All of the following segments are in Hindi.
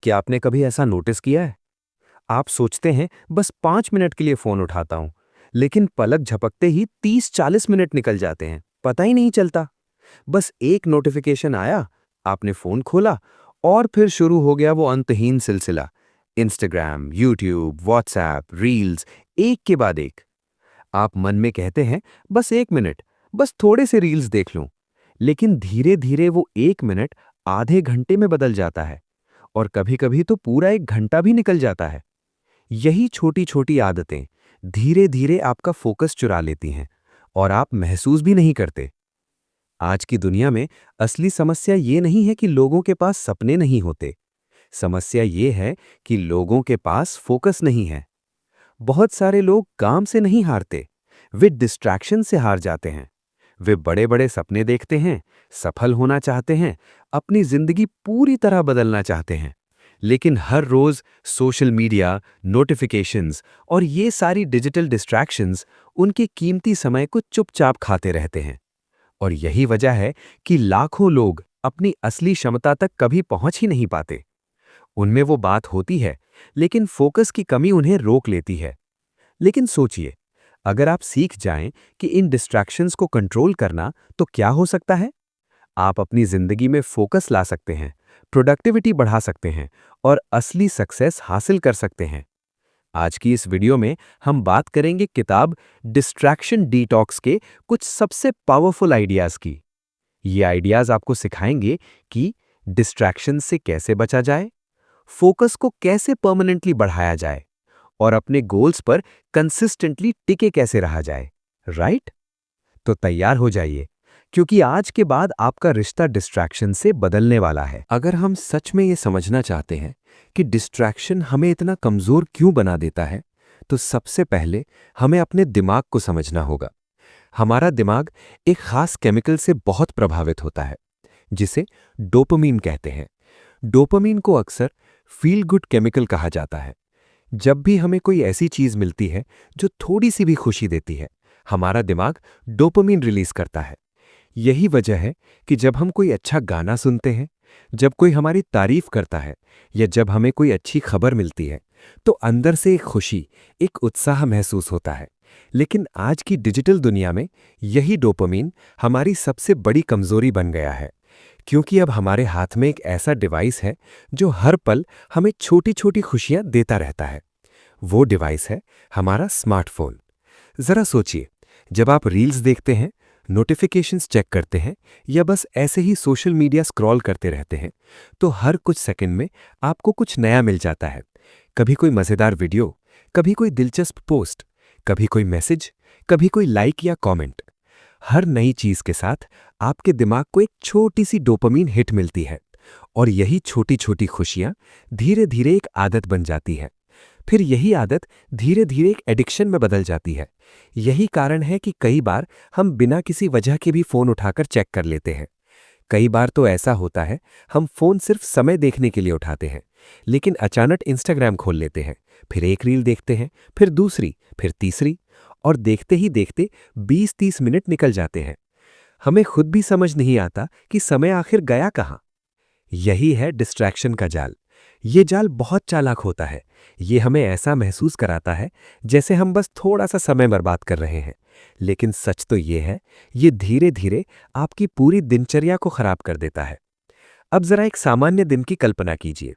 क्या आपने कभी ऐसा नोटिस किया है? आप सोचते हैं बस 5 मिनट के लिए फोन उठाता हूं, लेकिन पलक झपकते ही 30-40 मिनट निकल जाते हैं, पता ही नहीं चलता। बस एक नोटिफिकेशन आया, आपने फोन खोला और फिर शुरू हो गया वो अंतहीन सिलसिला। इंस्टाग्राम, यूट्यूब, व्हाट्सएप, रील्स, एक के बाद एक। आप मन में कहते हैं बस 1 मिनट, बस थोड़े से रील्स देख लूं, लेकिन धीरे धीरे वो 1 मिनट आधे घंटे में बदल जाता है और कभी-कभी तो पूरा 1 घंटा भी निकल जाता है। यही छोटी-छोटी आदतें धीरे-धीरे आपका फोकस चुरा लेती हैं और आप महसूस भी नहीं करते। आज की दुनिया में असली समस्या ये नहीं है कि लोगों के पास सपने नहीं होते। समस्या ये है कि लोगों के पास फोकस नहीं है। बहुत सारे लोग काम से नहीं हारते, वे डिस्ट्रैक्शन से हार जाते हैं। वे बड़े-बड़े सपने देखते हैं, सफल होना चाहते हैं, अपनी जिंदगी पूरी तरह बदलना चाहते हैं। लेकिन हर रोज सोशल मीडिया, नोटिफिकेशंस और ये सारी डिजिटल डिस्ट्रैक्शंस उनके कीमती समय को चुपचाप खाते रहते हैं। और यही वजह है कि लाखों लोग अपनी असली क्षमता तक कभी पहुंच ही नहीं पाते। उनमें वो बात होती है, लेकिन फोकस की कमी उन्हें रोक लेती है। लेकिन सोचिए, अगर आप सीख जाएं कि इन डिस्ट्रैक्शंस को कंट्रोल करना, तो क्या हो सकता है? आप अपनी जिंदगी में फोकस ला सकते हैं, प्रोडक्टिविटी बढ़ा सकते हैं और असली सक्सेस हासिल कर सकते हैं। आज की इस वीडियो में हम बात करेंगे किताब डिस्ट्रैक्शन डिटॉक्स के कुछ सबसे पावरफुल आइडियाज की। ये आइडियाज आपको सिखाएंगे कि डिस्ट्रैक्शन से कैसे बचा जाए, फोकस को कैसे परमानेंटली बढ़ाया जाए और अपने गोल्स पर कंसिस्टेंटली टिके कैसे रहा जाए। राइट? तो तैयार हो जाइए, क्योंकि आज के बाद आपका रिश्ता डिस्ट्रैक्शन से बदलने वाला है। अगर हम सच में ये समझना चाहते हैं कि डिस्ट्रैक्शन हमें इतना कमजोर क्यों बना देता है, तो सबसे पहले हमें अपने दिमाग को समझना होगा। हमारा दिमाग एक खास केमिकल से बहुत प्रभावित होता है, जिसे डोपामीन कहते हैं। डोपामीन को अक्सर फील गुड केमिकल कहा जाता है। जब भी हमें कोई ऐसी चीज मिलती है जो थोड़ी सी भी खुशी देती है, हमारा दिमाग डोपामीन रिलीज करता है। यही वजह है कि जब हम कोई अच्छा गाना सुनते हैं, जब कोई हमारी तारीफ करता है या जब हमें कोई अच्छी खबर मिलती है, तो अंदर से एक खुशी, एक उत्साह महसूस होता है। लेकिन आज की डिजिटल दुनिया में यही डोपामीन हमारी सबसे बड़ी कमजोरी बन गया है, क्योंकि अब हमारे हाथ में एक ऐसा डिवाइस है जो हर पल हमें छोटी-छोटी खुशियां देता रहता है। वो डिवाइस है हमारा स्मार्टफोन। जरा सोचिए, जब आप रील्स देखते हैं, नोटिफिकेशंस चेक करते हैं या बस ऐसे ही सोशल मीडिया स्क्रॉल करते रहते हैं, तो हर कुछ सेकंड में आपको कुछ नया मिल जाता है। कभी कोई मजेदार वीडियो, कभी कोई दिलचस्प पोस्ट, कभी कोई मैसेज, कभी कोई लाइक या कमेंट। हर नई चीज के साथ आपके दिमाग को एक छोटी सी डोपामीन हिट मिलती है और यही छोटी-छोटी खुशियां धीरे-धीरे एक आदत बन जाती है। फिर यही आदत धीरे-धीरे एक एडिक्शन में बदल जाती है। यही कारण है कि कई बार हम बिना किसी वजह के भी फोन उठाकर चेक कर लेते हैं। कई बार तो ऐसा होता है, हम फोन सिर्फ समय देखने के लिए उठाते हैं, लेकिन अचानक इंस्टाग्राम खोल लेते हैं, फिर एक रील देखते हैं, फिर दूसरी, फिर तीसरी, और देखते ही देखते 20-30 मिनट निकल जाते हैं। हमें खुद भी समझ नहीं आता कि समय आखिर गया कहाँ। यही है डिस्ट्रैक्शन का जाल। ये जाल बहुत चालाक होता है। ये हमें ऐसा महसूस कराता है जैसे हम बस थोड़ा सा समय बर्बाद कर रहे हैं, लेकिन सच तो ये है, ये धीरे धीरे आपकी पूरी दिनचर्या को खराब कर देता है। अब जरा एक सामान्य दिन की कल्पना कीजिए।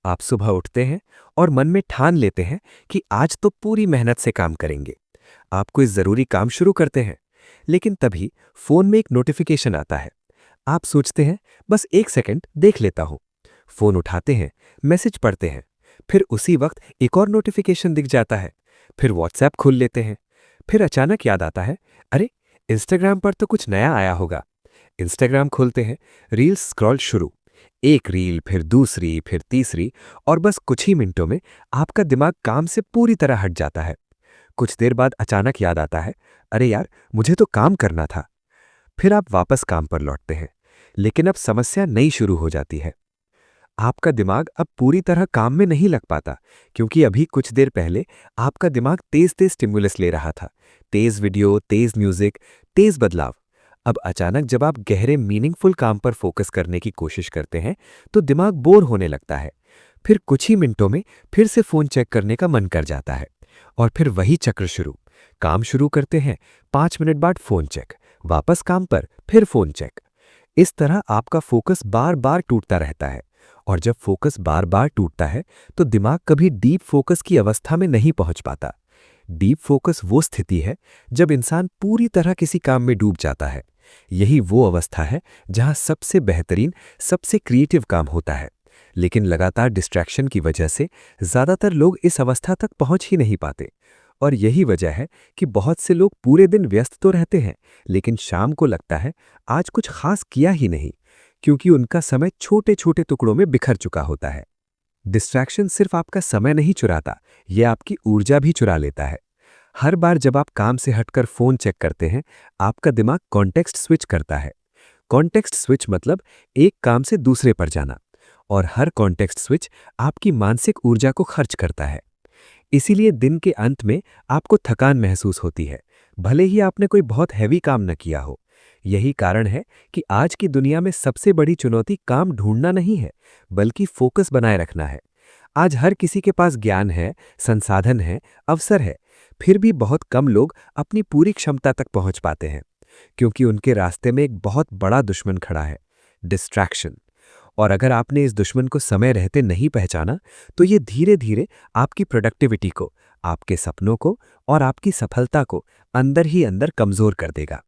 आप सुबह उठते हैं और मन में ठान लेते हैं कि आज तो पूरी मेहनत से काम करेंगे। आप कोई जरूरी काम शुरू करते हैं, लेकिन तभी फोन में एक नोटिफिकेशन आता है। आप सोचते हैं बस 1 सेकंड देख लेता हूं। फोन उठाते हैं, मैसेज पढ़ते हैं, फिर उसी वक्त एक और नोटिफिकेशन दिख जाता है। फिर व्हाट्सएप खोल लेते हैं। फिर अचानक याद आता है, अरे इंस्टाग्राम पर तो कुछ नया आया होगा। इंस्टाग्राम खोलते हैं, रील्स स्क्रॉल शुरू। एक रील, फिर दूसरी, फिर तीसरी, और बस कुछ ही मिनटों में आपका दिमाग काम से पूरी तरह हट जाता है। कुछ देर बाद अचानक याद आता है, अरे यार, मुझे तो काम करना था। फिर आप वापस काम पर लौटते हैं, लेकिन अब समस्या नई शुरू हो जाती है। आपका दिमाग अब पूरी तरह काम में नहीं लग पाता, क्योंकि अभी कुछ देर पहले आपका दिमाग तेज तेज स्टिमुलस ले रहा था। तेज वीडियो, तेज म्यूजिक, तेज बदलाव। अब अचानक जब आप गहरे मीनिंगफुल काम पर फोकस करने की कोशिश करते हैं, तो दिमाग बोर होने लगता है। फिर कुछ ही मिनटों में फिर से फोन चेक करने का मन कर जाता है। और फिर वही चक्र शुरू। काम शुरू करते हैं, 5 मिनट बाद फोन चेक, वापस काम पर, फिर फोन चेक। इस तरह आपका फोकस बार बार टूटता रहता है। और जब फोकस बार बार टूटता है तो दिमाग कभी डीप फोकस की अवस्था में नहीं पहुंच पाता। डीप फोकस वो स्थिति है जब इंसान पूरी तरह किसी काम में डूब जाता है। यही वो अवस्था है जहां सबसे बेहतरीन, सबसे क्रिएटिव काम होता है। लेकिन लगातार डिस्ट्रैक्शन की वजह से ज्यादातर लोग इस अवस्था तक पहुंच ही नहीं पाते। और यही वजह है कि बहुत से लोग पूरे दिन व्यस्त तो रहते हैं, लेकिन शाम को लगता है आज कुछ खास किया ही नहीं, क्योंकि उनका समय छोटे छोटे टुकड़ों में बिखर चुका होता है। डिस्ट्रैक्शन सिर्फ आपका समय नहीं चुराता, यह आपकी ऊर्जा भी चुरा लेता है। हर बार जब आप काम से हटकर फोन चेक करते हैं, आपका दिमाग कॉन्टेक्स्ट स्विच करता है। कॉन्टेक्स्ट स्विच मतलब एक काम से दूसरे पर जाना। और हर कॉन्टेक्स्ट स्विच आपकी मानसिक ऊर्जा को खर्च करता है। इसीलिए दिन के अंत में आपको थकान महसूस होती है, भले ही आपने कोई बहुत हैवी काम न किया हो। यही कारण है कि आज की दुनिया में सबसे बड़ी चुनौती काम ढूंढना नहीं है, बल्कि फोकस बनाए रखना है। आज हर किसी के पास ज्ञान है, संसाधन है, अवसर है, फिर भी बहुत कम लोग अपनी पूरी क्षमता तक पहुंच पाते हैं, क्योंकि उनके रास्ते में एक बहुत बड़ा दुश्मन खड़ा है, डिस्ट्रैक्शन। और अगर आपने इस दुश्मन को समय रहते नहीं पहचाना, तो ये धीरे धीरे आपकी प्रोडक्टिविटी को, आपके सपनों को और आपकी सफलता को अंदर ही अंदर कमजोर कर देगा।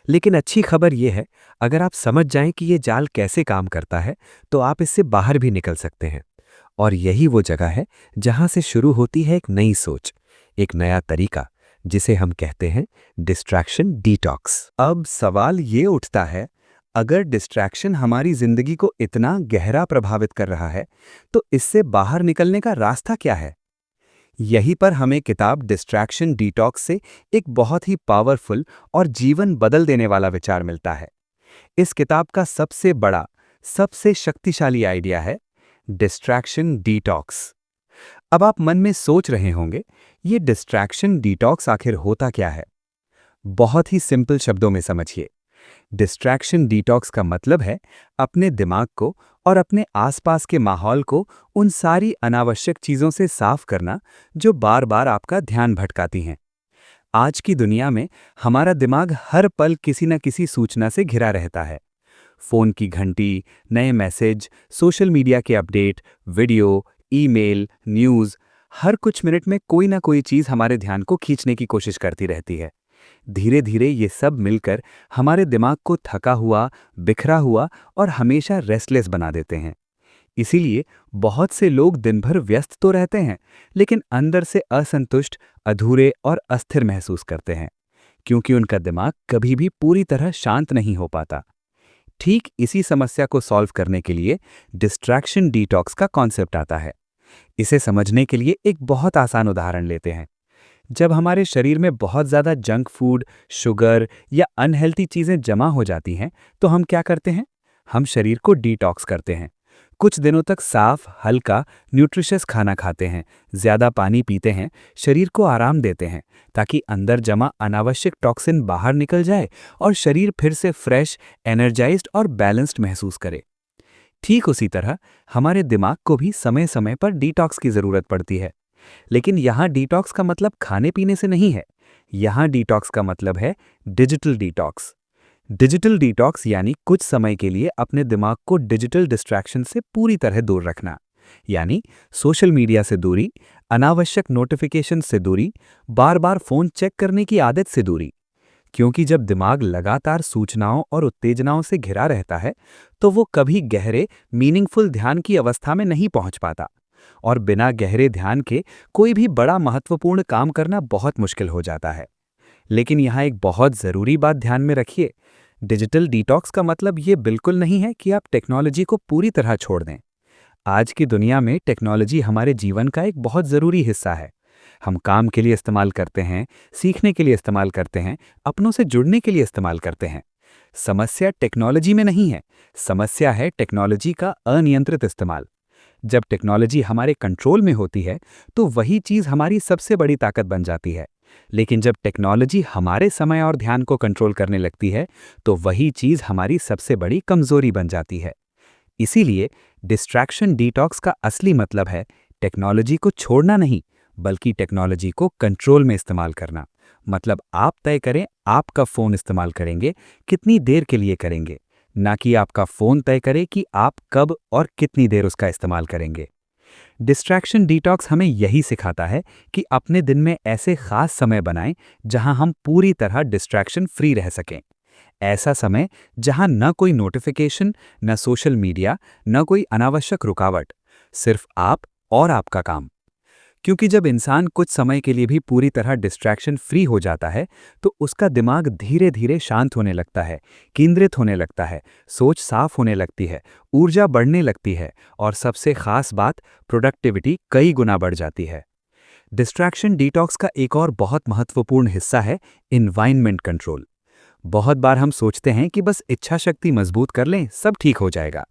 लेकिन अच्छी खबर यह है, अगर आप समझ जाएं कि ये जाल कैसे काम करता है, तो आप इससे बाहर भी निकल सकते हैं। और यही वो जगह है जहां से शुरू होती है एक नई सोच, एक नया तरीका, जिसे हम कहते हैं डिस्ट्रैक्शन डिटॉक्स। अब सवाल ये उठता है, अगर डिस्ट्रैक्शन हमारी जिंदगी को इतना गहरा प्रभावित कर रहा है, तो इससे बाहर निकलने का रास्ता क्या है? यहीं पर हमें किताब डिस्ट्रैक्शन डिटॉक्स से एक बहुत ही पावरफुल और जीवन बदल देने वाला विचार मिलता है। इस किताब का सबसे बड़ा, सबसे शक्तिशाली आइडिया है डिस्ट्रैक्शन डिटॉक्स। अब आप मन में सोच रहे होंगे, ये डिस्ट्रैक्शन डिटॉक्स आखिर होता क्या है? बहुत ही सिंपल शब्दों में समझिए। डिस्ट्रैक्शन डिटॉक्स का मतलब है अपने दिमाग को और अपने आसपास के माहौल को उन सारी अनावश्यक चीजों से साफ करना जो बार बार आपका ध्यान भटकाती हैं। आज की दुनिया में हमारा दिमाग हर पल किसी न किसी सूचना से घिरा रहता है। फोन की घंटी, नए मैसेज, सोशल मीडिया के अपडेट, वीडियो, ईमेल, न्यूज़, हर कुछ मिनट में कोई ना कोई चीज़ हमारे ध्यान को खींचने की कोशिश करती रहती है। धीरे धीरे ये सब मिलकर हमारे दिमाग को थका हुआ, बिखरा हुआ और हमेशा रेस्टलेस बना देते हैं। इसीलिए बहुत से लोग दिन भर व्यस्त तो रहते हैं, लेकिन अंदर से असंतुष्ट, अधूरे और अस्थिर महसूस करते हैं, क्योंकि उनका दिमाग कभी भी पूरी तरह शांत नहीं हो पाता। ठीक इसी समस्या को सॉल्व करने के लिए डिस्ट्रैक्शन डिटॉक्स का कॉन्सेप्ट आता है। इसे समझने के लिए एक बहुत आसान उदाहरण लेते हैं। जब हमारे शरीर में बहुत ज़्यादा जंक फूड, शुगर या अनहेल्थी चीज़ें जमा हो जाती हैं, तो हम क्या करते हैं? हम शरीर को डिटॉक्स करते हैं। कुछ दिनों तक साफ, हल्का, न्यूट्रिशियस खाना खाते हैं, ज़्यादा पानी पीते हैं, शरीर को आराम देते हैं, ताकि अंदर जमा अनावश्यक टॉक्सिन बाहर निकल जाए और शरीर फिर से फ्रेश, एनर्जाइज्ड और बैलेंस्ड महसूस करे। ठीक उसी तरह हमारे दिमाग को भी समय समय पर डिटॉक्स की ज़रूरत पड़ती है। लेकिन यहाँ डिटॉक्स का मतलब खाने पीने से नहीं है। यहाँ डिटॉक्स का मतलब है डिजिटल डिटॉक्स। डिजिटल डिटॉक्स यानी कुछ समय के लिए अपने दिमाग को डिजिटल डिस्ट्रैक्शन से पूरी तरह दूर रखना। यानी सोशल मीडिया से दूरी, अनावश्यक नोटिफिकेशन से दूरी, बार बार फोन चेक करने की आदत से दूरी। क्योंकि जब दिमाग लगातार सूचनाओं और उत्तेजनाओं से घिरा रहता है, तो वो कभी गहरे, मीनिंगफुल ध्यान की अवस्था में नहीं पहुंच पाता। और बिना गहरे ध्यान के कोई भी बड़ा महत्वपूर्ण काम करना बहुत मुश्किल हो जाता है। लेकिन यहाँ एक बहुत ज़रूरी बात ध्यान में रखिए। डिजिटल डिटॉक्स का मतलब ये बिल्कुल नहीं है कि आप टेक्नोलॉजी को पूरी तरह छोड़ दें। आज की दुनिया में टेक्नोलॉजी हमारे जीवन का एक बहुत ज़रूरी हिस्सा है। हम काम के लिए इस्तेमाल करते हैं, सीखने के लिए इस्तेमाल करते हैं, अपनों से जुड़ने के लिए इस्तेमाल करते हैं। समस्या टेक्नोलॉजी में नहीं है, समस्या है टेक्नोलॉजी का अनियंत्रित इस्तेमाल। जब टेक्नोलॉजी हमारे कंट्रोल में होती है, तो वही चीज़ हमारी सबसे बड़ी ताकत बन जाती है। लेकिन जब टेक्नोलॉजी हमारे समय और ध्यान को कंट्रोल करने लगती है, तो वही चीज़ हमारी सबसे बड़ी कमजोरी बन जाती है। इसीलिए डिस्ट्रैक्शन डिटॉक्स का असली मतलब है टेक्नोलॉजी को छोड़ना नहीं, बल्कि टेक्नोलॉजी को कंट्रोल में इस्तेमाल करना। मतलब आप तय करें आप कब फ़ोन इस्तेमाल करेंगे, कितनी देर के लिए करेंगे, ना कि आपका फ़ोन तय करे कि आप कब और कितनी देर उसका इस्तेमाल करेंगे। डिस्ट्रैक्शन डिटॉक्स हमें यही सिखाता है कि अपने दिन में ऐसे खास समय बनाएं जहां हम पूरी तरह डिस्ट्रैक्शन फ्री रह सकें। ऐसा समय जहां न कोई नोटिफिकेशन, न सोशल मीडिया, न कोई अनावश्यक रुकावट, सिर्फ आप और आपका काम। क्योंकि जब इंसान कुछ समय के लिए भी पूरी तरह डिस्ट्रैक्शन फ्री हो जाता है, तो उसका दिमाग धीरे धीरे शांत होने लगता है, केंद्रित होने लगता है, सोच साफ होने लगती है, ऊर्जा बढ़ने लगती है और सबसे खास बात, प्रोडक्टिविटी कई गुना बढ़ जाती है। डिस्ट्रैक्शन डिटॉक्स का एक और बहुत महत्वपूर्ण हिस्सा है एनवायरनमेंट कंट्रोल। बहुत बार हम सोचते हैं कि बस इच्छा शक्ति मजबूत कर लें सब ठीक हो जाएगा।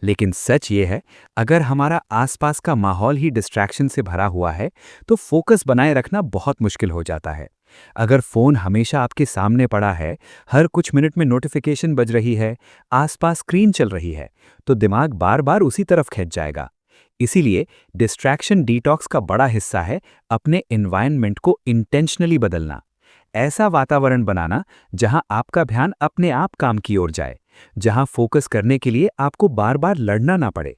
लेकिन सच ये है, अगर हमारा आसपास का माहौल ही डिस्ट्रैक्शन से भरा हुआ है, तो फोकस बनाए रखना बहुत मुश्किल हो जाता है। अगर फोन हमेशा आपके सामने पड़ा है, हर कुछ मिनट में नोटिफिकेशन बज रही है, आसपास स्क्रीन चल रही है, तो दिमाग बार बार उसी तरफ खिंच जाएगा। इसीलिए डिस्ट्रैक्शन डिटॉक्स का बड़ा हिस्सा है अपने एनवायरनमेंट को इंटेंशनली बदलना। ऐसा वातावरण बनाना जहां आपका ध्यान अपने आप काम की ओर जाए, जहां फोकस करने के लिए आपको बार बार लड़ना ना पड़े।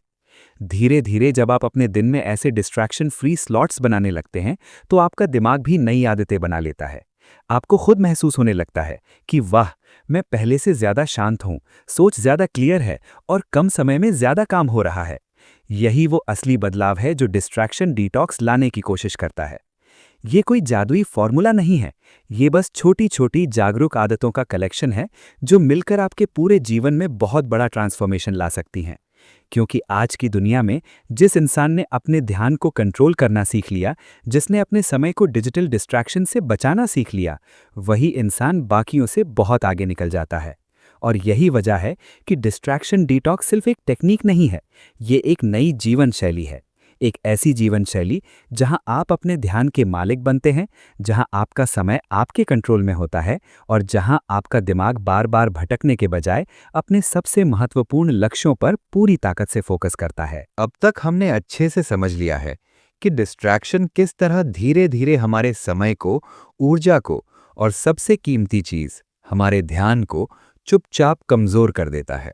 धीरे धीरे जब आप अपने दिन में ऐसे डिस्ट्रैक्शन फ्री स्लॉट्स बनाने लगते हैं, तो आपका दिमाग भी नई आदतें बना लेता है। आपको खुद महसूस होने लगता है कि वाह, मैं पहले से ज्यादा शांत हूं, सोच ज्यादा क्लियर है और कम समय में ज्यादा काम हो रहा है। यही वो असली बदलाव है जो डिस्ट्रैक्शन डिटॉक्स लाने की कोशिश करता है। ये कोई जादुई फॉर्मूला नहीं है, ये बस छोटी छोटी जागरूक आदतों का कलेक्शन है जो मिलकर आपके पूरे जीवन में बहुत बड़ा ट्रांसफॉर्मेशन ला सकती हैं। क्योंकि आज की दुनिया में जिस इंसान ने अपने ध्यान को कंट्रोल करना सीख लिया, जिसने अपने समय को डिजिटल डिस्ट्रैक्शन से बचाना सीख लिया, वही इंसान बाकियों से बहुत आगे निकल जाता है। और यही वजह है कि डिस्ट्रैक्शन डिटॉक्स सिर्फ एक टेक्निक नहीं है, ये एक नई जीवन शैली है। एक ऐसी जीवन शैली जहां आप अपने ध्यान के मालिक बनते हैं, जहां आपका समय आपके कंट्रोल में होता है और जहां आपका दिमाग बार बार भटकने के बजाय अपने सबसे महत्वपूर्ण लक्ष्यों पर पूरी ताकत से फोकस करता है। अब तक हमने अच्छे से समझ लिया है कि डिस्ट्रैक्शन किस तरह धीरे धीरे हमारे समय को, ऊर्जा को और सबसे कीमती चीज, हमारे ध्यान को चुपचाप कमजोर कर देता है।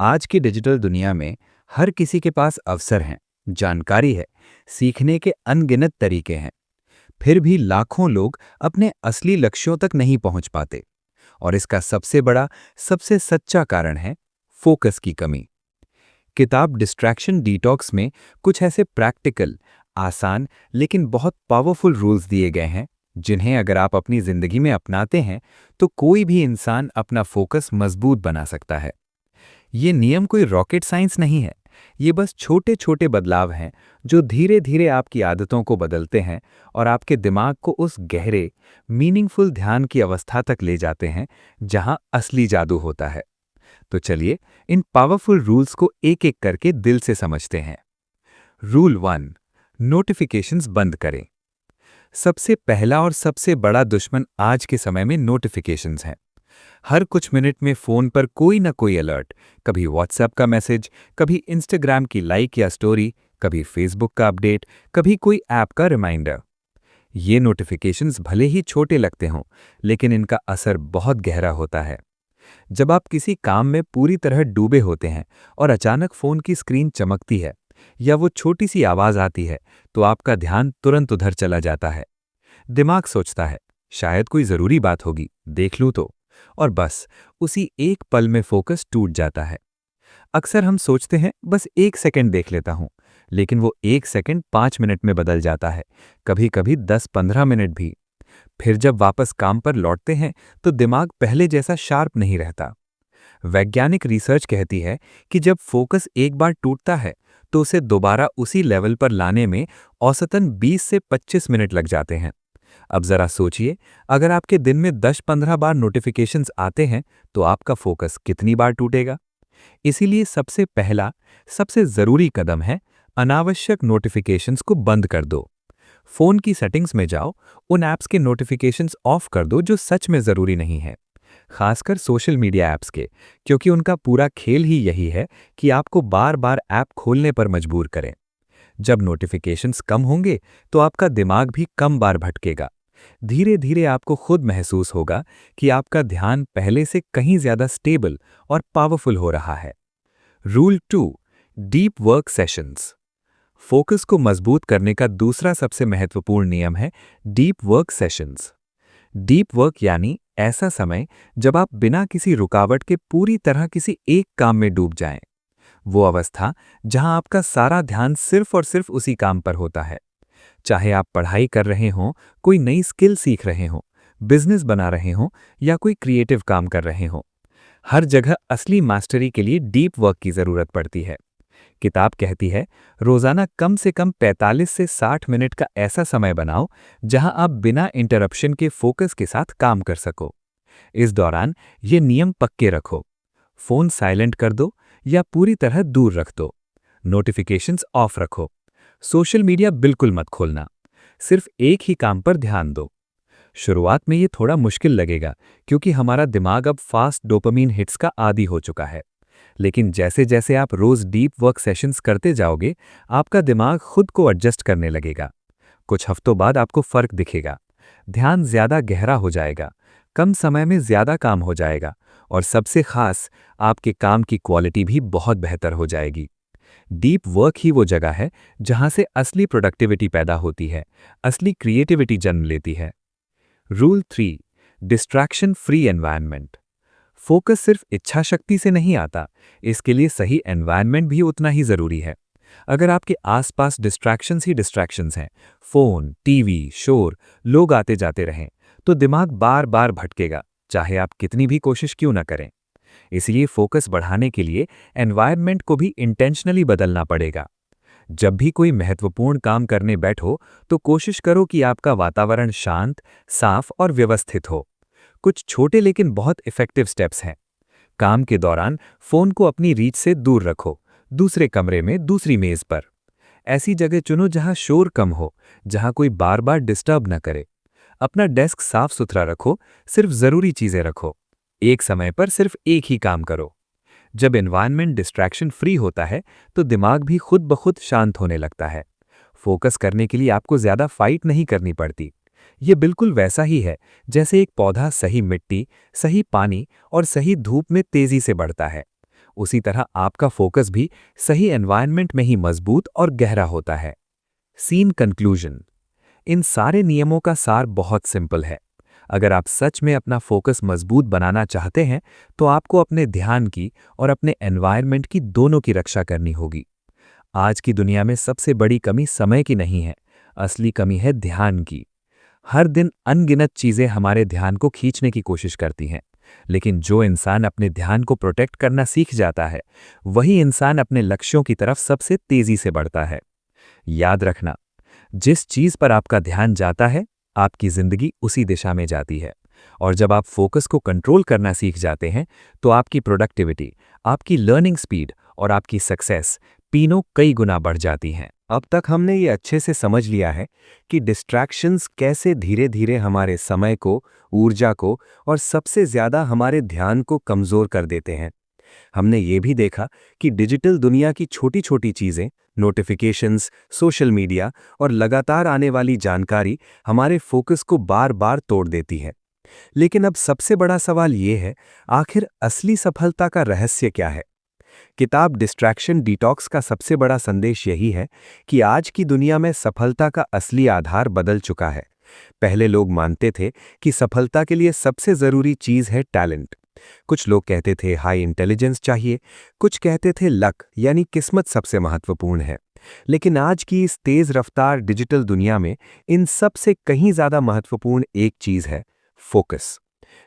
आज की डिजिटल दुनिया में हर किसी के पास अवसर हैं, जानकारी है, सीखने के अनगिनत तरीके हैं। फिर भी लाखों लोग अपने असली लक्ष्यों तक नहीं पहुंच पाते। और इसका सबसे बड़ा, सबसे सच्चा कारण है फोकस की कमी। किताब डिस्ट्रैक्शन डिटॉक्स में कुछ ऐसे प्रैक्टिकल, आसान लेकिन बहुत पावरफुल रूल्स दिए गए हैं, जिन्हें अगर आप अपनी जिंदगी में अपनाते हैं, तो कोई भी इंसान अपना फोकस मजबूत बना सकता है। ये नियम कोई रॉकेट साइंस नहीं है, ये बस छोटे छोटे बदलाव हैं जो धीरे धीरे आपकी आदतों को बदलते हैं और आपके दिमाग को उस गहरे, मीनिंगफुल ध्यान की अवस्था तक ले जाते हैं जहां असली जादू होता है। तो चलिए इन पावरफुल रूल्स को एक एक करके दिल से समझते हैं। रूल 1, नोटिफिकेशंस बंद करें। सबसे पहला और सबसे बड़ा दुश्मन आज के समय में नोटिफिकेशंस हैं। हर कुछ मिनट में फोन पर कोई ना कोई अलर्ट, कभी व्हाट्सएप का मैसेज, कभी इंस्टाग्राम की लाइक या स्टोरी, कभी फेसबुक का अपडेट, कभी कोई ऐप का रिमाइंडर। ये नोटिफिकेशंस भले ही छोटे लगते हों, लेकिन इनका असर बहुत गहरा होता है। जब आप किसी काम में पूरी तरह डूबे होते हैं और अचानक फोन की स्क्रीन चमकती है या वो छोटी सी आवाज आती है, तो आपका ध्यान तुरंत उधर चला जाता है। दिमाग सोचता है, शायद कोई जरूरी बात होगी, देख लूं तो। और बस उसी एक पल में फोकस टूट जाता है। अक्सर हम सोचते हैं बस 1 सेकंड देख लेता हूं, लेकिन वो 1 सेकंड 5 मिनट में बदल जाता है, कभी कभी 10-15 मिनट भी। फिर जब वापस काम पर लौटते हैं, तो दिमाग पहले जैसा शार्प नहीं रहता। वैज्ञानिक रिसर्च कहती है कि जब फोकस एक बार टूटता है, तो उसे दोबारा उसी लेवल पर लाने में औसतन 20 से 25 मिनट लग जाते हैं। अब जरा सोचिए, अगर आपके दिन में 10-15 बार नोटिफिकेशंस आते हैं, तो आपका फोकस कितनी बार टूटेगा? इसीलिए सबसे पहला, सबसे जरूरी कदम है अनावश्यक नोटिफिकेशंस को बंद कर दो। फोन की सेटिंग्स में जाओ, उन ऐप्स के नोटिफिकेशंस ऑफ कर दो जो सच में जरूरी नहीं है। खासकर सोशल मीडिया ऐप्स के, क्योंकि उनका पूरा खेल ही यही है कि आपको बार बार ऐप खोलने पर मजबूर करें। जब नोटिफिकेशंस कम होंगे तो आपका दिमाग भी कम बार भटकेगा। धीरे धीरे आपको खुद महसूस होगा कि आपका ध्यान पहले से कहीं ज्यादा स्टेबल और पावरफुल हो रहा है। Rule 2, deep work sessions. Focus को मजबूत करने का दूसरा सबसे महत्वपूर्ण नियम है deep work sessions. Deep work यानी ऐसा समय जब आप बिना किसी रुकावट के पूरी तरह किसी एक काम में डूब जाएं। वो अवस्था जहां आपका सारा ध्यान सिर्फ और सिर्फ उसी काम पर होता है। चाहे आप पढ़ाई कर रहे हों, कोई नई स्किल सीख रहे हों, बिजनेस बना रहे हों या कोई क्रिएटिव काम कर रहे हों, हर जगह असली मास्टरी के लिए डीप वर्क की जरूरत पड़ती है। किताब कहती है, रोजाना कम से कम 45 से 60 मिनट का ऐसा समय बनाओ जहां आप बिना इंटरप्शन के फोकस के साथ काम कर सको। इस दौरान ये नियम पक्के रखो। फोन साइलेंट कर दो या पूरी तरह दूर रख दो। नोटिफिकेशंस ऑफ रखो। सोशल मीडिया बिल्कुल मत खोलना। सिर्फ एक ही काम पर ध्यान दो। शुरुआत में ये थोड़ा मुश्किल लगेगा क्योंकि हमारा दिमाग अब फास्ट डोपामीन हिट्स का आदी हो चुका है। लेकिन जैसे जैसे आप रोज डीप वर्क सेशंस करते जाओगे, आपका दिमाग खुद को एडजस्ट करने लगेगा। कुछ हफ्तों बाद आपको फर्क दिखेगा। ध्यान ज्यादा गहरा हो जाएगा, कम समय में ज्यादा काम हो जाएगा और सबसे खास, आपके काम की क्वालिटी भी बहुत बेहतर हो जाएगी। डीप वर्क ही वो जगह है जहां से असली प्रोडक्टिविटी पैदा होती है, असली क्रिएटिविटी जन्म लेती है। Rule 3, distraction free environment. Focus सिर्फ इच्छा शक्ति से नहीं आता, इसके लिए सही एनवायरनमेंट भी उतना ही जरूरी है। अगर आपके आसपास डिस्ट्रैक्शंस ही डिस्ट्रैक्शंस हैं, फोन, टीवी, शोर, लोग आते जाते रहें, तो दिमाग बार बार भटकेगा, चाहे आप कितनी भी कोशिश क्यों ना करें। इसलिए फोकस बढ़ाने के लिए एनवायरनमेंट को भी इंटेंशनली बदलना पड़ेगा। जब भी कोई महत्वपूर्ण काम करने बैठो, तो कोशिश करो कि आपका वातावरण शांत, साफ और व्यवस्थित हो। कुछ छोटे लेकिन बहुत इफेक्टिव स्टेप्स हैं। काम के दौरान फोन को अपनी रीच से दूर रखो, दूसरे कमरे में दूसरी मेज पर। ऐसी जगह चुनो जहां शोर कम हो, जहां कोई बार बार डिस्टर्ब न करे। अपना डेस्क साफ सुथरा रखो, सिर्फ जरूरी चीजें रखो। एक समय पर सिर्फ एक ही काम करो। जब एनवायरनमेंट डिस्ट्रैक्शन फ्री होता है तो दिमाग भी खुद ब खुद शांत होने लगता है। फोकस करने के लिए आपको ज्यादा फाइट नहीं करनी पड़ती। ये बिल्कुल वैसा ही है जैसे एक पौधा सही मिट्टी, सही पानी और सही धूप में तेजी से बढ़ता है। उसी तरह आपका फोकस भी सही एनवायरनमेंट में ही मजबूत और गहरा होता है। Scene conclusion. इन सारे नियमों का सार बहुत सिंपल है। अगर आप सच में अपना फोकस मजबूत बनाना चाहते हैं तो आपको अपने ध्यान की और अपने एनवायरनमेंट की दोनों की रक्षा करनी होगी। आज की दुनिया में सबसे बड़ी कमी समय की नहीं है, असली कमी है ध्यान की। हर दिन अनगिनत चीजें हमारे ध्यान को खींचने की कोशिश करती हैं, लेकिन जो इंसान अपने ध्यान को प्रोटेक्ट करना सीख जाता है, वही इंसान अपने लक्ष्यों की तरफ सबसे तेजी से बढ़ता है। याद रखना, जिस चीज पर आपका ध्यान जाता है, आपकी जिंदगी उसी दिशा में जाती है। और जब आप फोकस को कंट्रोल करना सीख जाते हैं, तो आपकी प्रोडक्टिविटी, आपकी लर्निंग स्पीड और आपकी सक्सेस तीनों कई गुना बढ़ जाती हैं। अब तक हमने ये अच्छे से समझ लिया है कि डिस्ट्रैक्शंस कैसे धीरे धीरे हमारे समय को, ऊर्जा को और सबसे ज्यादा हमारे ध्यान को कमजोर कर देते हैं। हमने ये भी देखा कि डिजिटल दुनिया की छोटी छोटी चीजें, नोटिफिकेशंस, सोशल मीडिया और लगातार आने वाली जानकारी हमारे फोकस को बार बार तोड़ देती है। लेकिन अब सबसे बड़ा सवाल ये है, आखिर असली सफलता का रहस्य क्या है? किताब डिस्ट्रैक्शन डिटॉक्स का सबसे बड़ा संदेश यही है कि आज की दुनिया में सफलता का असली आधार बदल चुका है। पहले लोग मानते थे कि सफलता के लिए सबसे जरूरी चीज है टैलेंट। कुछ लोग कहते थे हाई इंटेलिजेंस चाहिए, कुछ कहते थे लक यानी किस्मत सबसे महत्वपूर्ण है। लेकिन आज की इस तेज रफ्तार डिजिटल दुनिया में इन सब से कहीं ज्यादा महत्वपूर्ण एक चीज है, फोकस।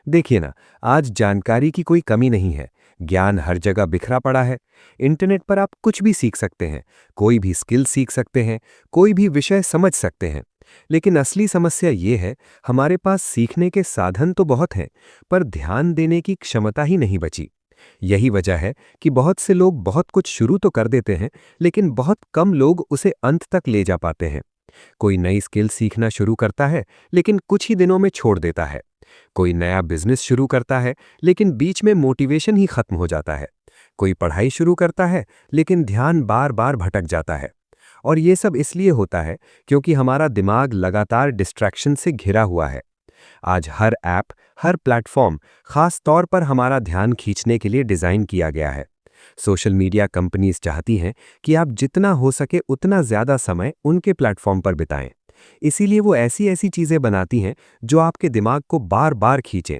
देखिए ना, आज जानकारी की कोई कमी नहीं है, ज्ञान हर जगह बिखरा पड़ा है। इंटरनेट पर आप कुछ भी सीख सकते हैं, कोई भी स्किल सीख सकते हैं, कोई भी विषय समझ सकते हैं। लेकिन असली समस्या ये है, हमारे पास सीखने के साधन तो बहुत हैं, पर ध्यान देने की क्षमता ही नहीं बची। यही वजह है कि बहुत से लोग बहुत कुछ शुरू तो कर देते हैं, लेकिन बहुत कम लोग उसे अंत तक ले जा पाते हैं। कोई नई स्किल सीखना शुरू करता है, लेकिन कुछ ही दिनों में छोड़ देता है। कोई नया बिजनेस शुरू करता है, लेकिन बीच में मोटिवेशन ही खत्म हो जाता है। कोई पढ़ाई शुरू करता है, लेकिन ध्यान बार बार भटक जाता है। और ये सब इसलिए होता है क्योंकि हमारा दिमाग लगातार डिस्ट्रैक्शन से घिरा हुआ है। आज हर ऐप, हर प्लेटफॉर्म खास तौर पर हमारा ध्यान खींचने के लिए डिज़ाइन किया गया है। सोशल मीडिया कंपनीज चाहती हैं कि आप जितना हो सके उतना ज़्यादा समय उनके प्लेटफॉर्म पर बिताएं। इसीलिए वो ऐसी ऐसी चीज़ें बनाती हैं जो आपके दिमाग को बार बार खींचें।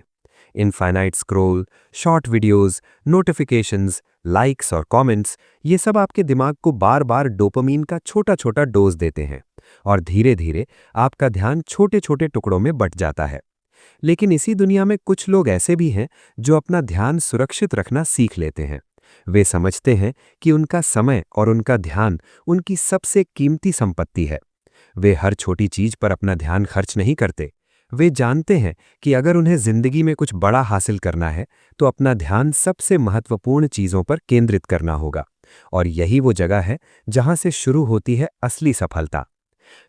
Infinite scroll, short videos, notifications, likes और कमेंट्स, ये सब आपके दिमाग को बार बार डोपामीन का छोटा छोटा डोज देते हैं और धीरे धीरे आपका ध्यान छोटे छोटे टुकड़ों में बंट जाता है। लेकिन इसी दुनिया में कुछ लोग ऐसे भी हैं जो अपना ध्यान सुरक्षित रखना सीख लेते हैं। वे समझते हैं कि उनका समय और उनका ध्यान उनकी सबसे कीमती संपत्ति है। वे हर छोटी चीज पर अपना ध्यान खर्च नहीं करते। वे जानते हैं कि अगर उन्हें जिंदगी में कुछ बड़ा हासिल करना है तो अपना ध्यान सबसे महत्वपूर्ण चीजों पर केंद्रित करना होगा। और यही वो जगह है जहां से शुरू होती है असली सफलता।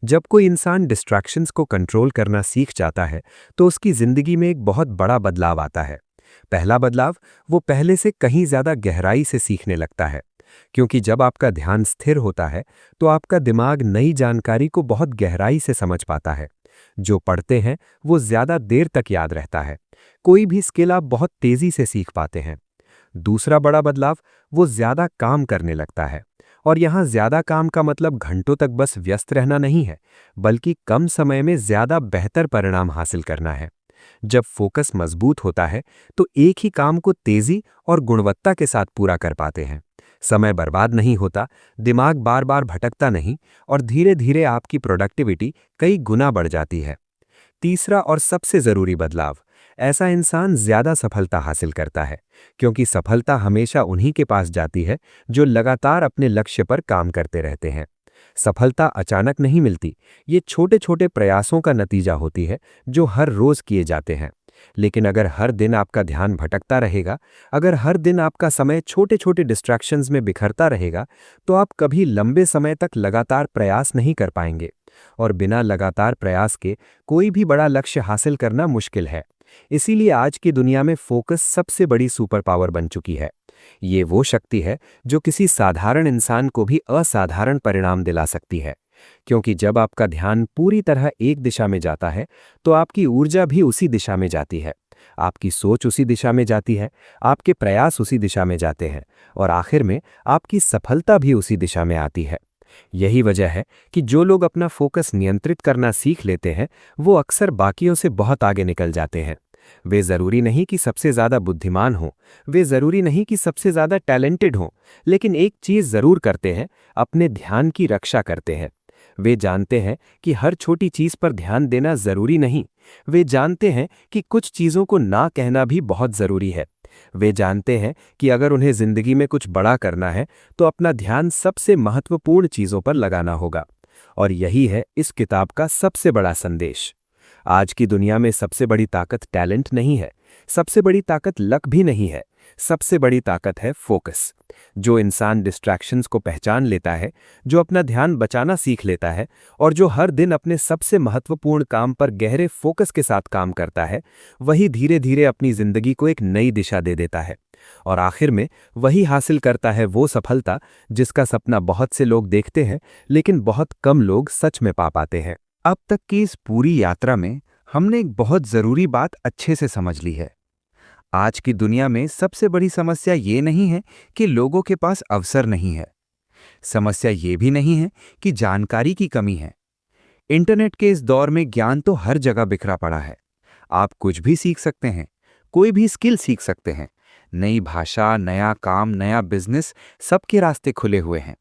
जब कोई इंसान डिस्ट्रैक्शंस को कंट्रोल करना सीख जाता है तो उसकी जिंदगी में एक बहुत बड़ा बदलाव आता है। पहला बदलाव, वो पहले से कहीं ज्यादा गहराई से सीखने लगता है। क्योंकि जब आपका ध्यान स्थिर होता है तो आपका दिमाग नई जानकारी को बहुत गहराई से समझ पाता है। जो पढ़ते हैं वो ज्यादा देर तक याद रहता है। कोई भी स्किल आप बहुत तेजी से सीख पाते हैं। दूसरा बड़ा बदलाव, वो ज्यादा काम करने लगता है। और यहाँ ज्यादा काम का मतलब घंटों तक बस व्यस्त रहना नहीं है, बल्कि कम समय में ज्यादा बेहतर परिणाम हासिल करना है। जब फोकस मजबूत होता है तो एक ही काम को तेजी और गुणवत्ता के साथ पूरा कर पाते हैं। समय बर्बाद नहीं होता, दिमाग बार बार भटकता नहीं और धीरे धीरे आपकी प्रोडक्टिविटी कई गुना बढ़ जाती है। तीसरा और सबसे जरूरी बदलाव, ऐसा इंसान ज्यादा सफलता हासिल करता है, क्योंकि सफलता हमेशा उन्हीं के पास जाती है जो लगातार अपने लक्ष्य पर काम करते रहते हैं। सफलता अचानक नहीं मिलती, ये छोटे छोटे प्रयासों का नतीजा होती है जो हर रोज किए जाते हैं। लेकिन अगर हर दिन आपका ध्यान भटकता रहेगा, अगर हर दिन आपका समय छोटे छोटे डिस्ट्रैक्शंस में बिखरता रहेगा, तो आप कभी लंबे समय तक लगातार प्रयास नहीं कर पाएंगे। और बिना लगातार प्रयास के कोई भी बड़ा लक्ष्य हासिल करना मुश्किल है। इसीलिए आज की दुनिया में फोकस सबसे बड़ी सुपर पावर बन चुकी है। ये वो शक्ति है जो किसी साधारण इंसान को भी असाधारण परिणाम दिला सकती है। क्योंकि जब आपका ध्यान पूरी तरह एक दिशा में जाता है तो आपकी ऊर्जा भी उसी दिशा में जाती है, आपकी सोच उसी दिशा में जाती है, आपके प्रयास उसी दिशा में जाते हैं और आखिर में आपकी सफलता भी उसी दिशा में आती है। यही वजह है कि जो लोग अपना फोकस नियंत्रित करना सीख लेते हैं वो अक्सर बाकियों से बहुत आगे निकल जाते हैं। वे जरूरी नहीं कि सबसे ज्यादा बुद्धिमान हों, वे जरूरी नहीं कि सबसे ज्यादा टैलेंटेड हों, लेकिन एक चीज जरूर करते हैं, अपने ध्यान की रक्षा करते हैं। वे जानते हैं कि हर छोटी चीज पर ध्यान देना जरूरी नहीं। वे जानते हैं कि कुछ चीजों को ना कहना भी बहुत जरूरी है। वे जानते हैं कि अगर उन्हें जिंदगी में कुछ बड़ा करना है तो अपना ध्यान सबसे महत्वपूर्ण चीजों पर लगाना होगा। और यही है इस किताब का सबसे बड़ा संदेश। आज की दुनिया में सबसे बड़ी ताकत टैलेंट नहीं है, सबसे बड़ी ताकत लक भी नहीं है, सबसे बड़ी ताकत है फोकस। जो इंसान डिस्ट्रैक्शंस को पहचान लेता है, जो अपना ध्यान बचाना सीख लेता है और जो हर दिन अपने सबसे महत्वपूर्ण काम पर गहरे फोकस के साथ काम करता है, वही धीरे धीरे अपनी जिंदगी को एक नई दिशा दे देता है। और आखिर में वही हासिल करता है वो सफलता जिसका सपना बहुत से लोग देखते हैं, लेकिन बहुत कम लोग सच में पा पाते हैं। अब तक की इस पूरी यात्रा में हमने एक बहुत जरूरी बात अच्छे से समझ ली है। आज की दुनिया में सबसे बड़ी समस्या ये नहीं है कि लोगों के पास अवसर नहीं है। समस्या ये भी नहीं है कि जानकारी की कमी है। इंटरनेट के इस दौर में ज्ञान तो हर जगह बिखरा पड़ा है। आप कुछ भी सीख सकते हैं, कोई भी स्किल सीख सकते हैं। नई भाषा, नया काम, नया बिजनेस, सबके रास्ते खुले हुए हैं।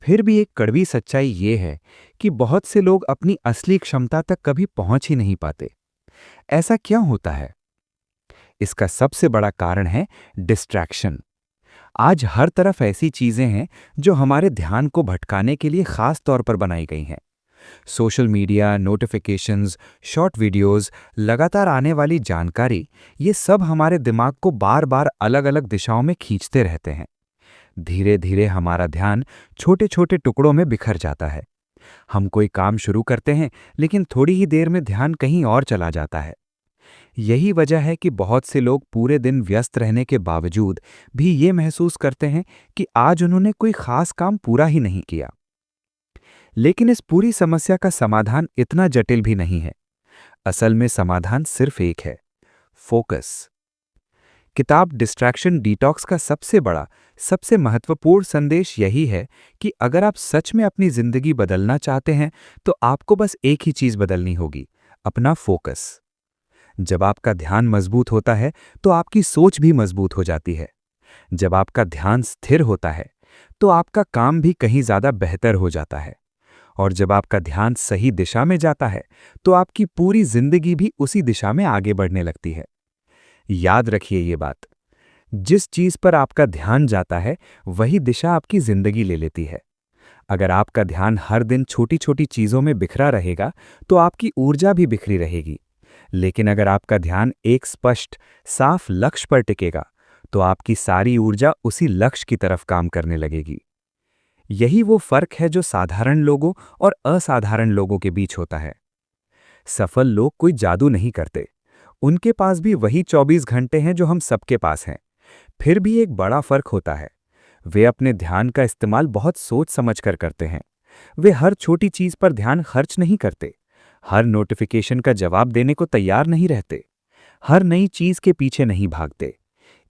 फिर भी एक कड़वी सच्चाई ये है कि बहुत से लोग अपनी असली क्षमता तक कभी पहुंच ही नहीं पाते। ऐसा क्यों होता है? इसका सबसे बड़ा कारण है डिस्ट्रैक्शन। आज हर तरफ ऐसी चीजें हैं जो हमारे ध्यान को भटकाने के लिए खास तौर पर बनाई गई हैं। Social media, notifications, short videos, लगातार आने वाली जानकारी, ये सब हमारे दिमाग को बार बार अलग अलग दिशाओं में खींचते रहते हैं। धीरे धीरे हमारा ध्यान छोटे छोटे टुकड़ों में बिखर जाता है। हम कोई काम शुरू करते हैं, लेकिन थोड़ी ही देर में ध्यान कहीं और चला जाता है। यही वजह है कि बहुत से लोग पूरे दिन व्यस्त रहने के बावजूद भी ये महसूस करते हैं कि आज उन्होंने कोई खास काम पूरा ही नहीं किया। लेकिन इस पूरी समस्या का समाधान इतना जटिल भी नहीं है। असल में समाधान सिर्फ एक है: फोकस। किताब डिस्ट्रैक्शन डिटॉक्स का सबसे बड़ा, सबसे महत्वपूर्ण संदेश यही है कि अगर आप सच में अपनी जिंदगी बदलना चाहते हैं तो आपको बस एक ही चीज बदलनी होगी: अपना फोकस। जब आपका ध्यान मजबूत होता है तो आपकी सोच भी मजबूत हो जाती है। जब आपका ध्यान स्थिर होता है तो आपका काम भी कहीं ज्यादा बेहतर हो जाता है। और जब आपका ध्यान सही दिशा में जाता है तो आपकी पूरी जिंदगी भी उसी दिशा में आगे बढ़ने लगती है। याद रखिए ये बात, जिस चीज पर आपका ध्यान जाता है वही दिशा आपकी जिंदगी ले लेती है। अगर आपका ध्यान हर दिन छोटी छोटी चीजों में बिखरा रहेगा तो आपकी ऊर्जा भी बिखरी रहेगी। लेकिन अगर आपका ध्यान एक स्पष्ट, साफ लक्ष्य पर टिकेगा तो आपकी सारी ऊर्जा उसी लक्ष्य की तरफ काम करने लगेगी। यही वो फर्क है जो साधारण लोगों और असाधारण लोगों के बीच होता है। सफल लोग कोई जादू नहीं करते, उनके पास भी वही 24 घंटे हैं जो हम सबके पास हैं। फिर भी एक बड़ा फर्क होता है, वे अपने ध्यान का इस्तेमाल बहुत सोच समझ कर करते हैं। वे हर छोटी चीज पर ध्यान खर्च नहीं करते, हर नोटिफिकेशन का जवाब देने को तैयार नहीं रहते, हर नई चीज के पीछे नहीं भागते।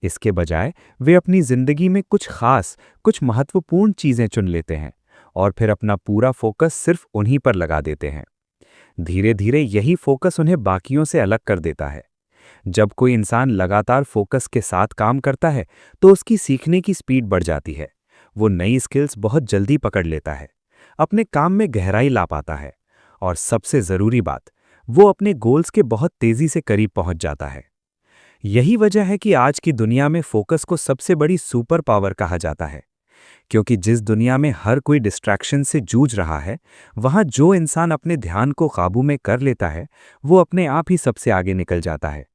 इसके बजाय वे अपनी जिंदगी में कुछ खास, कुछ महत्वपूर्ण चीजें चुन लेते हैं और फिर अपना पूरा फोकस सिर्फ उन्हीं पर लगा देते हैं। धीरे धीरे यही फोकस उन्हें बाकियों से अलग कर देता है। जब कोई इंसान लगातार फोकस के साथ काम करता है तो उसकी सीखने की स्पीड बढ़ जाती है। वो नई स्किल्स बहुत जल्दी पकड़ लेता है, अपने काम में गहराई ला पाता है और सबसे जरूरी बात, वो अपने गोल्स के बहुत तेजी से करीब पहुंच जाता है। यही वजह है कि आज की दुनिया में फोकस को सबसे बड़ी सुपर पावर कहा जाता है। क्योंकि जिस दुनिया में हर कोई डिस्ट्रैक्शन से जूझ रहा है, वहां जो इंसान अपने ध्यान को काबू में कर लेता है वो अपने आप ही सबसे आगे निकल जाता है।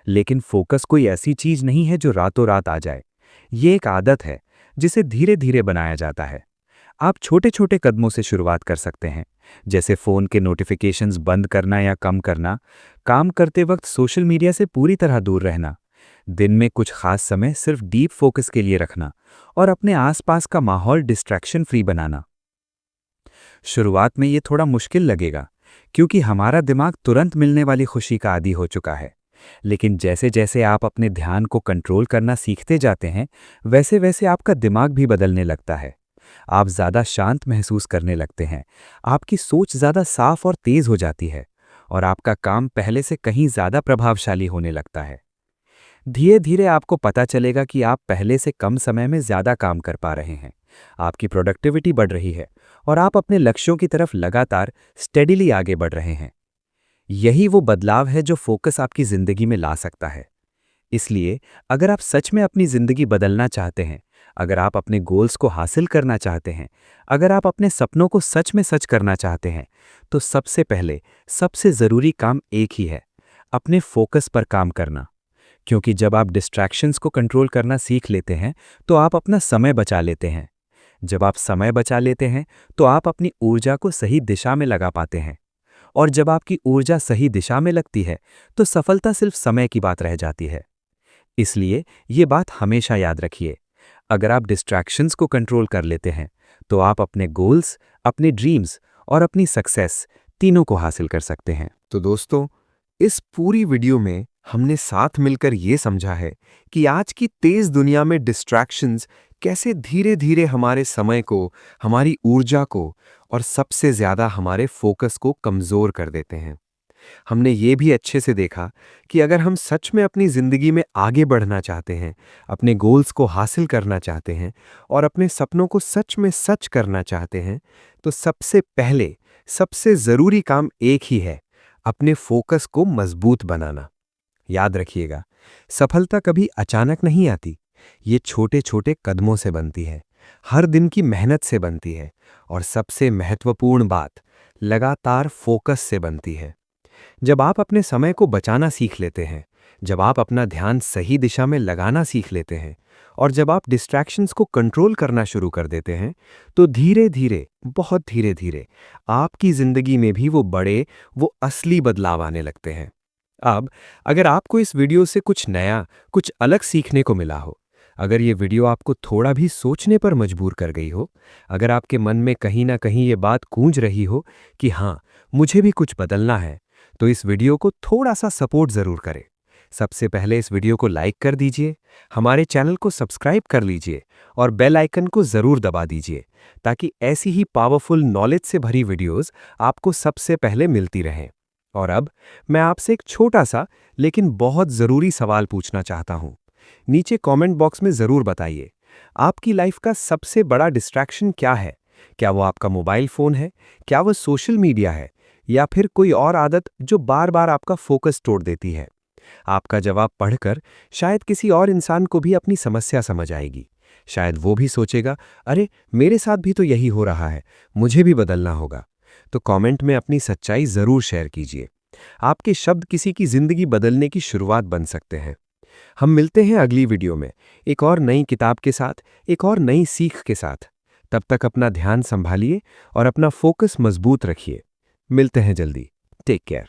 लेकिन फोकस कोई ऐसी चीज नहीं है जो रातों रात आ जाए। ये एक आदत है जिसे धीरे धीरे बनाया जाता है। आप छोटे छोटे कदमों से शुरुआत कर सकते हैं, जैसे फोन के नोटिफिकेशंस बंद करना या कम करना, काम करते वक्त सोशल मीडिया से पूरी तरह दूर रहना, दिन में कुछ खास समय सिर्फ डीप फोकस के लिए रखना और अपने आसपास का माहौल डिस्ट्रैक्शन फ्री बनाना। शुरुआत में ये थोड़ा मुश्किल लगेगा क्योंकि हमारा दिमाग तुरंत मिलने वाली खुशी का आदी हो चुका है। लेकिन जैसे जैसे आप अपने ध्यान को कंट्रोल करना सीखते जाते हैं, वैसे वैसे आपका दिमाग भी बदलने लगता है। आप ज्यादा शांत महसूस करने लगते हैं, आपकी सोच ज्यादा साफ और तेज हो जाती है और आपका काम पहले से कहीं ज्यादा प्रभावशाली होने लगता है। धीरे धीरे आपको पता चलेगा कि आप पहले से कम समय में ज्यादा काम कर पा रहे हैं, आपकी प्रोडक्टिविटी बढ़ रही है और आप अपने लक्ष्यों की तरफ लगातार स्टेडिली आगे बढ़ रहे हैं। यही वो बदलाव है जो फोकस आपकी जिंदगी में ला सकता है। इसलिए अगर आप सच में अपनी जिंदगी बदलना चाहते हैं, अगर आप अपने गोल्स को हासिल करना चाहते हैं, अगर आप अपने सपनों को सच में सच करना चाहते हैं, तो सबसे पहले सबसे जरूरी काम एक ही है: अपने फोकस पर काम करना। क्योंकि जब आप डिस्ट्रैक्शंस को कंट्रोल करना सीख लेते हैं तो आप अपना समय बचा लेते हैं। जब आप समय बचा लेते हैं तो आप अपनी ऊर्जा को सही दिशा में लगा पाते हैं। और जब आपकी ऊर्जा सही दिशा में लगती है तो सफलता सिर्फ समय की बात रह जाती है। इसलिए ये बात हमेशा याद रखिए, अगर आप डिस्ट्रैक्शंस को कंट्रोल कर लेते हैं तो आप अपने गोल्स, अपने ड्रीम्स और अपनी सक्सेस तीनों को हासिल कर सकते हैं। तो दोस्तों, इस पूरी वीडियो में हमने साथ मिलकर ये समझा है कि आज की तेज दुनिया में डिस्ट्रैक्शंस कैसे धीरे धीरे हमारे समय को, हमारी ऊर्जा को और सबसे ज्यादा हमारे फोकस को कमजोर कर देते हैं। हमने ये भी अच्छे से देखा कि अगर हम सच में अपनी जिंदगी में आगे बढ़ना चाहते हैं, अपने गोल्स को हासिल करना चाहते हैं और अपने सपनों को सच में सच करना चाहते हैं, तो सबसे पहले सबसे जरूरी काम एक ही है: अपने फोकस को मजबूत बनाना। याद रखिएगा, सफलता कभी अचानक नहीं आती, ये छोटे छोटे कदमों से बनती है, हर दिन की मेहनत से बनती है और सबसे महत्वपूर्ण बात, लगातार फोकस से बनती है। जब आप अपने समय को बचाना सीख लेते हैं, जब आप अपना ध्यान सही दिशा में लगाना सीख लेते हैं और जब आप डिस्ट्रैक्शंस को कंट्रोल करना शुरू कर देते हैं, तो धीरे धीरे, बहुत धीरे धीरे आपकी जिंदगी में भी वो बड़े, वो असली बदलाव आने लगते हैं। अब अगर आपको इस वीडियो से कुछ नया, कुछ अलग सीखने को मिला हो, अगर ये वीडियो आपको थोड़ा भी सोचने पर मजबूर कर गई हो, अगर आपके मन में कहीं ना कहीं ये बात गूंज रही हो कि हाँ, मुझे भी कुछ बदलना है, तो इस वीडियो को थोड़ा सा सपोर्ट ज़रूर करें। सबसे पहले इस वीडियो को लाइक कर दीजिए, हमारे चैनल को सब्सक्राइब कर लीजिए और बेल आइकन को ज़रूर दबा दीजिए, ताकि ऐसी ही पावरफुल नॉलेज से भरी वीडियोस आपको सबसे पहले मिलती रहें। और अब मैं आपसे एक छोटा सा लेकिन बहुत ज़रूरी सवाल पूछना चाहता हूँ। नीचे कमेंट बॉक्स में ज़रूर बताइए, आपकी लाइफ का सबसे बड़ा डिस्ट्रैक्शन क्या है? क्या वो आपका मोबाइल फ़ोन है? क्या वो सोशल मीडिया है? या फिर कोई और आदत जो बार बार आपका फोकस तोड़ देती है? आपका जवाब पढ़कर शायद किसी और इंसान को भी अपनी समस्या समझ आएगी। शायद वो भी सोचेगा, अरे मेरे साथ भी तो यही हो रहा है, मुझे भी बदलना होगा। तो कमेंट में अपनी सच्चाई ज़रूर शेयर कीजिए। आपके शब्द किसी की ज़िंदगी बदलने की शुरुआत बन सकते हैं। हम मिलते हैं अगली वीडियो में, एक और नई किताब के साथ, एक और नई सीख के साथ। तब तक अपना ध्यान संभालिए और अपना फोकस मजबूत रखिए। मिलते हैं जल्दी। Take care.